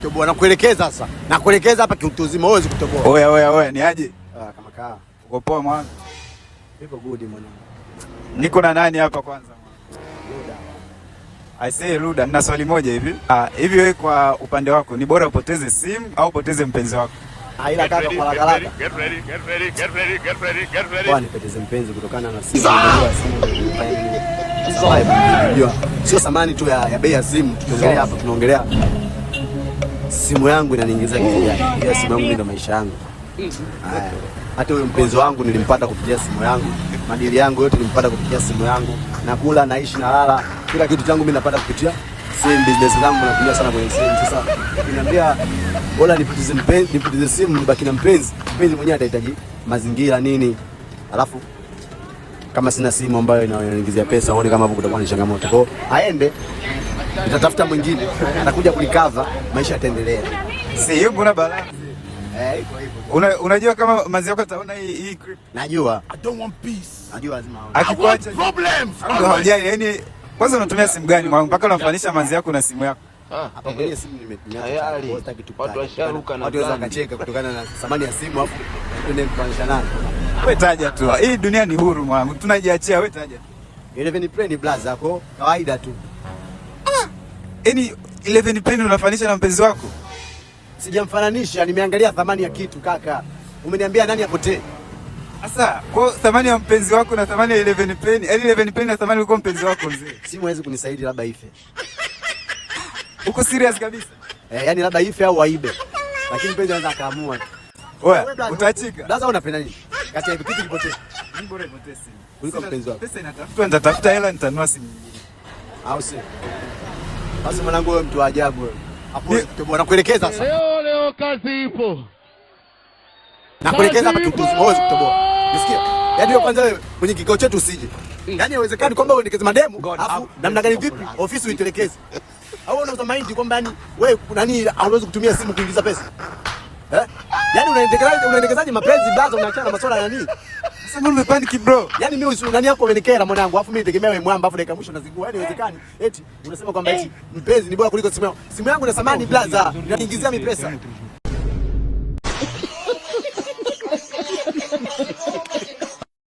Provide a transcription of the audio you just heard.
Toboa nakuelekeza sasa. Nakuelekeza hapa kiutu uzima wewe kutoboa. Oya, ni aje? Kama kaa. Uko poa mwana? Niko good mwana. Niko na nani hapa kwanza mwana? Luda. I say Luda, nina swali moja hivi. Hivi wewe kwa upande wako ni bora upoteze simu au upoteze mpenzi wako? Ila kaka kwa haraka. Get ready. Kwani nipoteze mpenzi kutokana na simu ndio. Sio samani tu ya bei ya simu tukiongelea hapa tunaongelea. Simu yangu inaniingiza kiasi gani? Ile simu yangu ndio maisha yangu. Haya. Hata huyo mpenzi wangu nilimpata kupitia simu yangu. Madili yangu yote nilimpata kupitia simu yangu. Nakula, naishi, nalala, kila kitu changu mimi napata kupitia simu. Business zangu natumia sana kwenye simu. Sasa niambia bora nipoteze mpenzi, nipoteze simu nibaki na mpenzi. Mpenzi mwenyewe atahitaji mazingira nini? Alafu kama sina simu ambayo inaingizia pesa, uone kama hapo kutakuwa ni changamoto. Kwa hiyo aende, nitatafuta mwingine, atakuja kulikava, maisha yataendelea. Si hiyo kuna balance. Iko hivyo. Unajua kama mazi yako ataona hii clip. Najua. I don't want peace. Najua lazima. Akikuacha problems. Ndio hujali, yani kwanza unatumia simu gani mwanangu mpaka unafanisha mazi yako na simu yako? Hapa kwenye simu nimetumia watu washaruka na watu waweza kacheka kutokana na thamani ya simu afu twende kufanisha nani. Wewe taja tu. Hii dunia ni huru mwanangu. Tunajiachia, wewe taja. 11 Play blaza yako kawaida tu. Yaani 11 Play unafanisha na mpenzi wako? Sijamfananisha, nimeangalia thamani ya kitu kaka. Umeniambia nani apotee? Sasa, kwa thamani ya mpenzi wako na thamani ya 11 Play, yaani 11 Play na thamani uko mpenzi wako mzee. Simu haiwezi kunisaidia labda ife. Uko serious kabisa? Yaani labda ife au aibe. Lakini mpenzi anaweza akaamua. Oya, utachika. Sasa unapenda nini? Kati ya kitu kipotee. Mimi bora nipotee simu. Kuliko mpenzi wako. Pesa inatafutwa, nitatafuta hela nitanunua simu nyingine. Au si? Basi mwanangu wewe mtu wa ajabu wewe. Hapo toboa nakuelekeza sasa. Leo kazi ipo. Nakuelekeza hapa kitu wewe kutoboa. Nisikia? Yaani wewe kwanza wewe kwenye kikao chetu usije. Yaani haiwezekani kwamba uelekeze mademu, afu namna gani vipi ofisi uitelekeze. Au unauza mahindi kwamba yani wewe nani hauwezi kutumia simu kuingiza pesa? Yaani unaendekezaje mapenzi blaza, unaachana na masuala ya nini? Sasa mbona umepanic bro? Yaani mimi nani yako umenikera mwanangu, afu mimi nitegemea wewe mwamba, afu dakika mwisho nazingua. Yaani haiwezekani. Eti unasema kwamba eti mpenzi ni bora kuliko simu yangu. Simu yangu ina thamani blaza, inaniingizia mimi pesa.